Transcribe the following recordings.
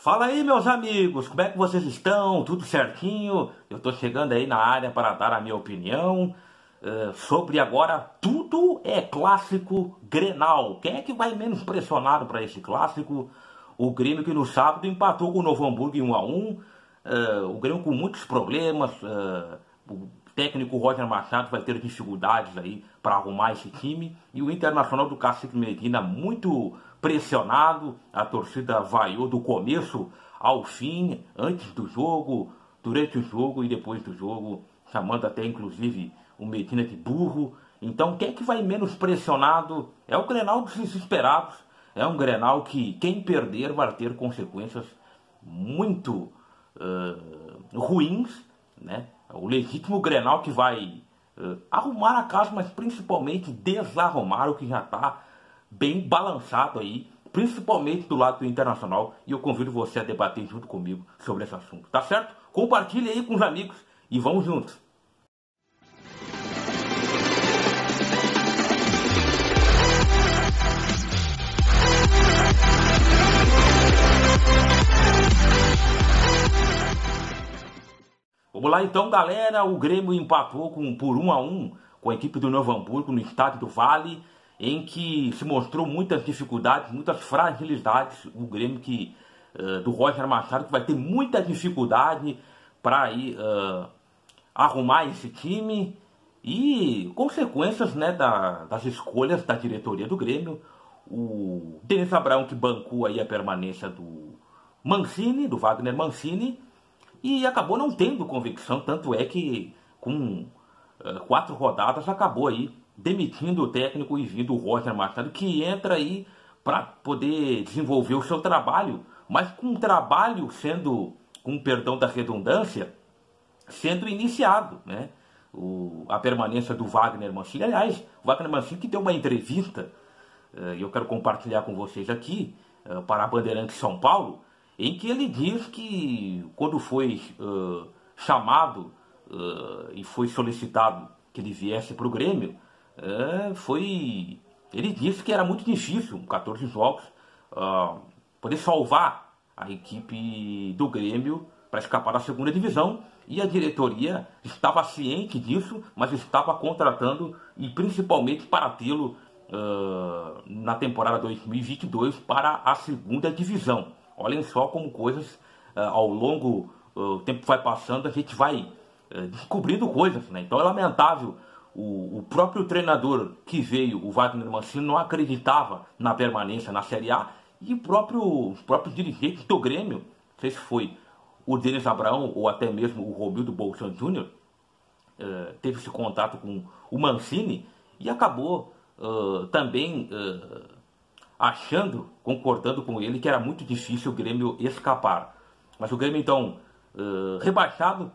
Fala aí, meus amigos, como é que vocês estão? Tudo certinho? Eu tô chegando aí na área para dar a minha opinião sobre agora tudo é clássico Grenal. Quem é que vai menos pressionado para esse clássico? O Grêmio que no sábado empatou com o Novo Hamburgo em 1-1. O Grêmio com muitos problemas. O técnico Roger Machado vai ter dificuldades aí para arrumar esse time. E o Internacional do Cacique Medina muito pressionado. A torcida vaiou do começo ao fim, antes do jogo, durante o jogo e depois do jogo, chamando até inclusive o Medina de burro. Então quem é que vai menos pressionado? É o Grenal dos desesperados. É um Grenal que quem perder vai ter consequências muito ruins, né? O legítimo Grenal que vai arrumar a casa, mas principalmente desarrumar o que já está bem balançado aí, principalmente do lado do Internacional. E eu convido você a debater junto comigo sobre esse assunto, tá certo? Compartilhe aí com os amigos e vamos juntos. Vamos lá então, galera. O Grêmio empatou por 1-1 com a equipe do Novo Hamburgo no estádio do Vale, em que se mostrou muitas dificuldades, muitas fragilidades. O Grêmio do Roger Machado, que vai ter muita dificuldade para arrumar esse time, e consequências, né, das escolhas da diretoria do Grêmio. O Denis Abraão, que bancou aí a permanência do Mancini, do Wagner Mancini, e acabou não tendo convicção, tanto é que com 4 rodadas acabou aí demitindo o técnico e vindo o Roger Machado, que entra aí para poder desenvolver o seu trabalho, mas com o trabalho sendo, com perdão da redundância, sendo iniciado, né? A permanência do Wagner Mancini. Aliás, o Wagner Mancini que deu uma entrevista, e eu quero compartilhar com vocês aqui, para a Bandeirantes São Paulo, em que ele diz que quando foi chamado e foi solicitado que ele viesse para o Grêmio, ele disse que era muito difícil, 14 jogos, poder salvar a equipe do Grêmio para escapar da segunda divisão, e a diretoria estava ciente disso, mas estava contratando, e principalmente para tê-lo na temporada 2022 para a segunda divisão. Olhem só como coisas, ao longo do tempo que vai passando, a gente vai descobrindo coisas, né? Então é lamentável, o próprio treinador que veio, o Wagner Mancini, não acreditava na permanência na Série A, e os próprios dirigentes do Grêmio, não sei se foi o Denis Abraão ou até mesmo o Romildo Bolzan Júnior, teve esse contato com o Mancini e acabou também concordando com ele que era muito difícil o Grêmio escapar. Mas o Grêmio então, rebaixado,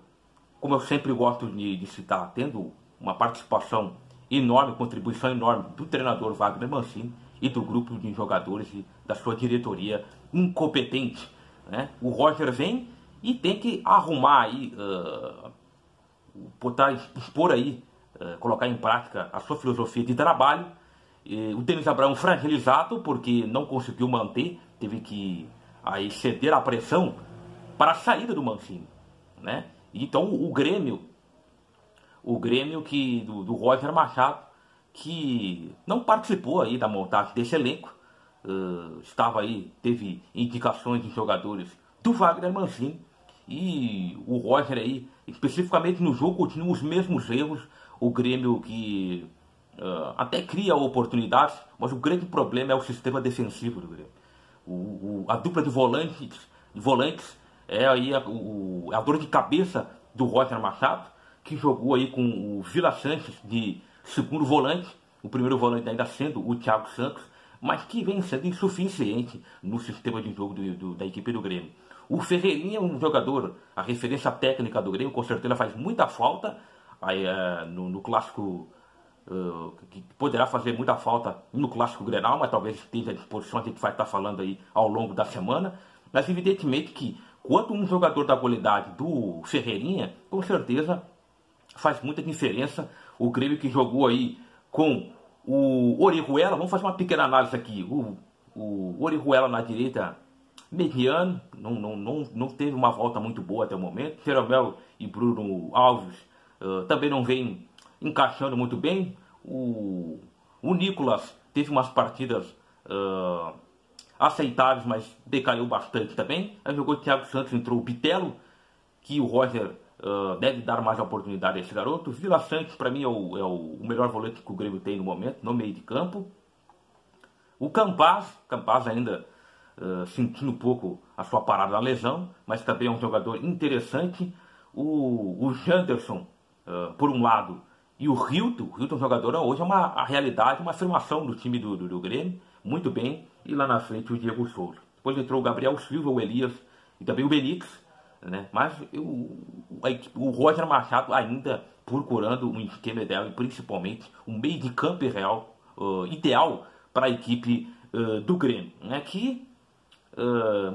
como eu sempre gosto de citar, tendo uma participação enorme, contribuição enorme do treinador Wagner Mancini e do grupo de jogadores e da sua diretoria incompetente, né? O Roger vem e tem que arrumar aí, expor aí, colocar em prática a sua filosofia de trabalho. O Denis Abraão fragilizado porque não conseguiu manter, teve que aí ceder à pressão para a saída do Mancini, né? Então o Grêmio do Roger Machado, que não participou aí da montagem desse elenco, teve indicações de jogadores do Wagner Mancini, e o Roger aí, especificamente no jogo, continua os mesmos erros. O Grêmio que até cria oportunidades, mas o grande problema é o sistema defensivo do Grêmio. A dupla de volantes é aí a dor de cabeça do Roger Machado, que jogou aí com o Vila Sanches de segundo volante, o primeiro volante ainda sendo o Thiago Santos, mas que vem sendo insuficiente no sistema de jogo da equipe do Grêmio. O Ferreirinha é um jogador, a referência técnica do Grêmio, com certeza faz muita falta aí, no clássico, que poderá fazer muita falta no clássico Grenal, mas talvez esteja à disposição, a gente vai estar falando aí ao longo da semana. Mas evidentemente que quanto um jogador da qualidade do Ferreirinha, com certeza faz muita diferença. O Grêmio que jogou aí com o Orihuela, vamos fazer uma pequena análise aqui. O Orihuela na direita mediano, não teve uma volta muito boa até o momento. Jeromel e Bruno Alves também não vem encaixando muito bem. O Nicolas teve umas partidas aceitáveis, mas decaiu bastante também. Aí jogou o Thiago Santos, entrou o Bitelo, que o Roger deve dar mais oportunidade a esse garoto. Vila Santos, para mim, é o melhor volante que o Grêmio tem no momento, no meio de campo. O Campaz ainda sentindo um pouco a sua parada na lesão, mas também é um jogador interessante. O Janderson, por um lado, e o Hilton jogador hoje é a realidade, uma afirmação do time do Grêmio, muito bem. E lá na frente o Diego Souza. Depois entrou o Gabriel Silva, o Elias e também o Benítez, né? Mas o Roger Machado ainda procurando um esquema ideal e principalmente um meio de campo ideal para a equipe do Grêmio, né? Que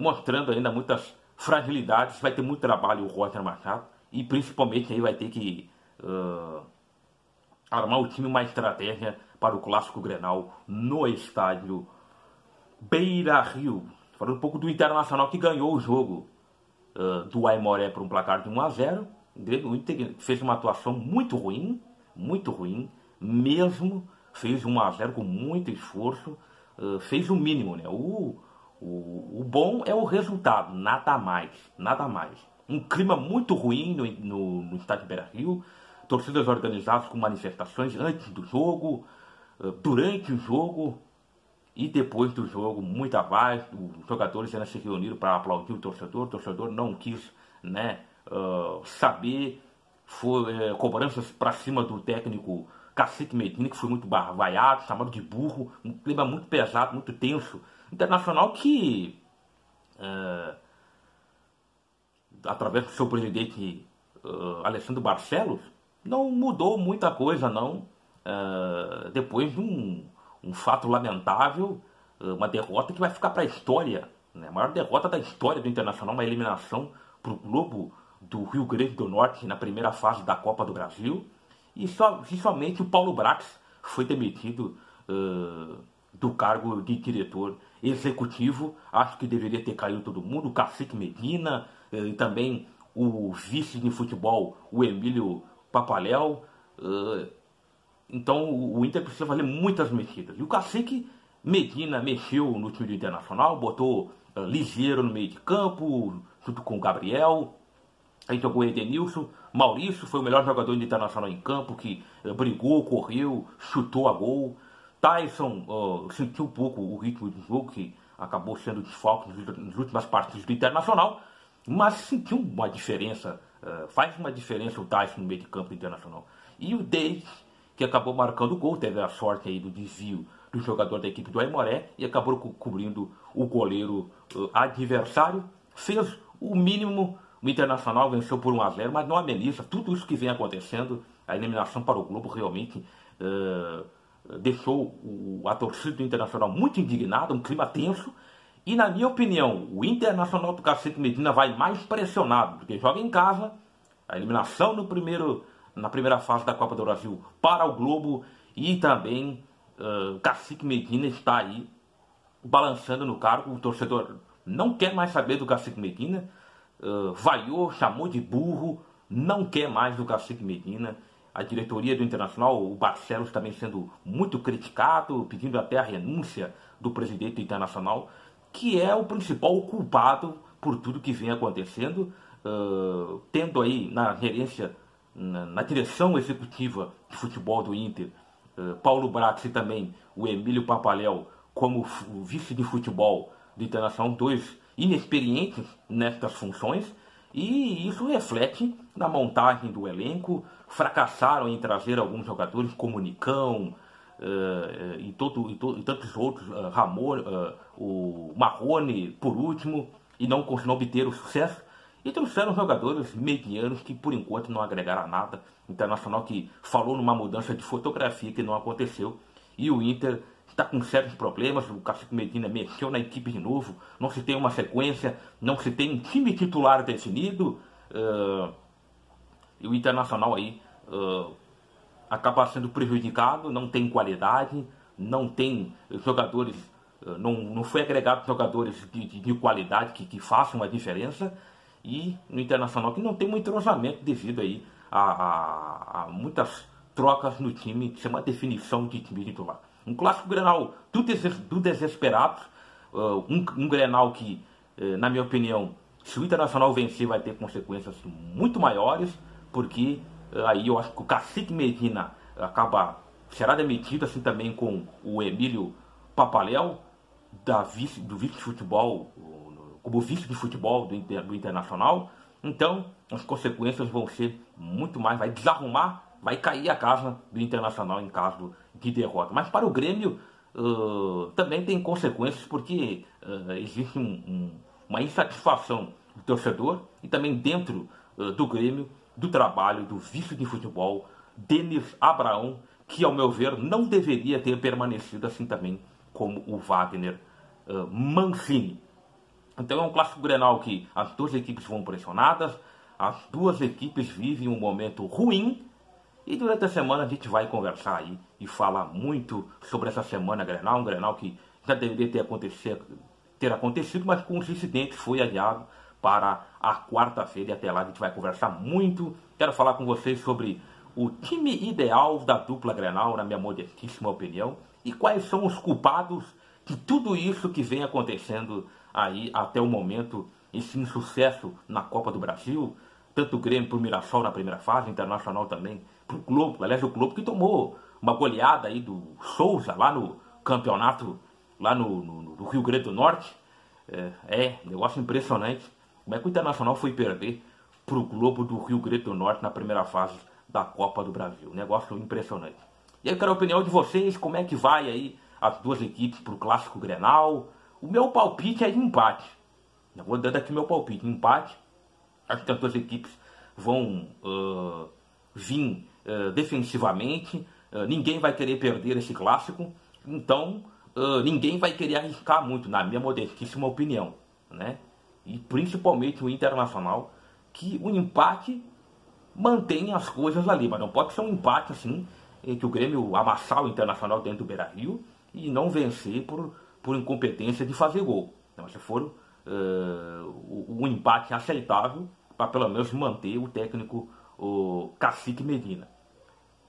mostrando ainda muitas fragilidades, vai ter muito trabalho o Roger Machado e principalmente aí vai ter que armar o time uma estratégia para o Clássico Grenal no estádio Beira-Rio. Falando um pouco do Internacional, que ganhou o jogo do Aimoré por um placar de 1-0. O Inter fez uma atuação muito ruim mesmo. Fez 1-0 com muito esforço, fez o mínimo, né? O bom é o resultado, nada mais. Um clima muito ruim no estádio Beira-Rio, torcidas organizadas com manifestações antes do jogo, durante o jogo e depois do jogo, muito abaixo. Os jogadores ainda se reuniram para aplaudir o torcedor não quis, né, saber. Foi cobranças para cima do técnico Cacique Medina, que foi muito vaiado, chamado de burro, um clima muito pesado, muito tenso. Internacional que, através do seu presidente Alessandro Barcelos, não mudou muita coisa, não. Depois de um fato lamentável, uma derrota que vai ficar para a história, né? A maior derrota da história do Internacional, uma eliminação para o Globo do Rio Grande do Norte na primeira fase da Copa do Brasil. E somente o Paulo Brax foi demitido do cargo de diretor executivo. Acho que deveria ter caído todo mundo, o Cacique Medina e também o vice de futebol, o Emílio Papaléu. Então o Inter precisa fazer muitas mexidas. E o Cacique Medina mexeu no time do Internacional, botou Ligeiro no meio de campo, junto com o Gabriel. Aí jogou Edenilson. Maurício foi o melhor jogador do Internacional em campo, que brigou, correu, chutou a gol. Tyson sentiu um pouco o ritmo do jogo, que acabou sendo desfalque nas últimas partidas do Internacional, mas sentiu uma diferença, faz uma diferença o Tyson no meio de campo do Internacional. E o Davis, que acabou marcando o gol, teve a sorte aí do desvio do jogador da equipe do Aimoré e acabou cobrindo o goleiro adversário. Fez o mínimo. O Internacional venceu por 1-0, mas não ameniza tudo isso que vem acontecendo. A eliminação para o Globo realmente deixou a torcida do Internacional muito indignada, um clima tenso. E na minha opinião, o Internacional do Cacique Medina vai mais pressionado, porque joga em casa. A eliminação na primeira fase da Copa do Brasil para o Globo. E também o Cacique Medina está aí balançando no cargo. O torcedor não quer mais saber do Cacique Medina. Vaiou, chamou de burro, não quer mais do Cacique Medina. A diretoria do Internacional, o Barcelos também sendo muito criticado, pedindo até a renúncia do presidente do Internacional, que é o principal culpado por tudo que vem acontecendo, tendo aí na gerência, na direção executiva de futebol do Inter, Paulo Brax e também o Emílio Papaléu como vice de futebol do Internacional, dois inexperientes nestas funções, e isso reflete na montagem do elenco. Fracassaram em trazer alguns jogadores como o Nicão e tantos outros, o Marrone por último, e não conseguiram obter o sucesso, e trouxeram jogadores medianos que por enquanto não agregaram nada. Internacional que falou numa mudança de fotografia que não aconteceu, e o Inter está com sérios problemas. O Cacique Medina mexeu na equipe de novo, não se tem uma sequência, não se tem um time titular definido, e o Internacional aí acaba sendo prejudicado, não tem qualidade, não tem jogadores não foi agregado jogadores de qualidade que façam a diferença, e no Internacional que não tem um entrosamento devido aí a muitas trocas no time, isso é uma definição de time titular. Um clássico Grenal do desesperado, um Grenal que, na minha opinião, se o Internacional vencer vai ter consequências muito maiores, porque aí eu acho que o Cacique Medina será demitido, assim também com o Emílio Papaléu, do vice de futebol, como vice de futebol do Internacional. Então as consequências vão ser muito mais, vai desarrumar, vai cair a casa do Internacional em caso de derrota. Mas para o Grêmio também tem consequências, porque existe uma insatisfação do torcedor e também dentro do Grêmio, do trabalho do vice de futebol, Denis Abraão, que ao meu ver não deveria ter permanecido, assim também como o Wagner Mancini. Então é um clássico Grenal que as duas equipes vão pressionadas, as duas equipes vivem um momento ruim, e durante a semana a gente vai conversar aí e falar muito sobre essa semana Grenal, um Grenal que já deveria ter acontecido, mas com os incidentes foi adiado para a quarta-feira, e até lá a gente vai conversar muito. Quero falar com vocês sobre o time ideal da dupla Grenal, na minha modestíssima opinião, e quais são os culpados de tudo isso que vem acontecendo aí até o momento, esse insucesso na Copa do Brasil, tanto o Grêmio para o Mirassol na primeira fase, Internacional também para o Globo, aliás o Globo que tomou uma goleada aí do Souza lá no campeonato, lá no Rio Grande do Norte. Negócio impressionante, como é que o Internacional foi perder para o Globo do Rio Grande do Norte na primeira fase da Copa do Brasil, negócio impressionante. E aí eu quero a opinião de vocês, como é que vai aí as duas equipes para o Clássico Grenal. O meu palpite é de empate, eu vou dando aqui meu palpite, empate. Acho que as duas equipes vão vir defensivamente, ninguém vai querer perder esse clássico, então ninguém vai querer arriscar muito, na minha modestíssima opinião, né? E principalmente o Internacional, que o empate mantém as coisas ali, mas não pode ser um empate assim, que o Grêmio amassar o Internacional dentro do Beira-Rio e não vencer por incompetência de fazer gol. Então, se for um empate aceitável, para pelo menos manter o técnico, o Cacique Medina.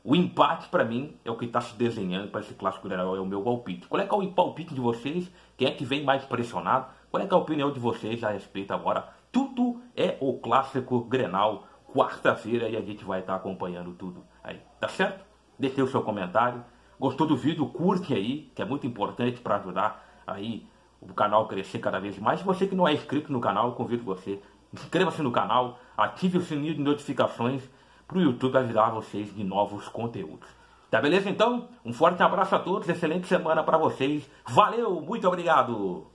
O empate, para mim, é o que está se desenhando para esse Clássico Grenal, é o meu palpite. Qual é que é o palpite de vocês? Quem é que vem mais pressionado? Qual é que é a opinião de vocês a respeito agora? Tudo é o Clássico Grenal, quarta-feira, e a gente vai estar acompanhando tudo aí, tá certo? Deixe o seu comentário. Gostou do vídeo? Curte aí, que é muito importante para ajudar aí o canal a crescer cada vez mais. Se você que não é inscrito no canal, eu convido você, inscreva-se no canal, ative o sininho de notificações para o YouTube avisar vocês de novos conteúdos. Tá beleza então? Um forte abraço a todos, excelente semana para vocês. Valeu, muito obrigado!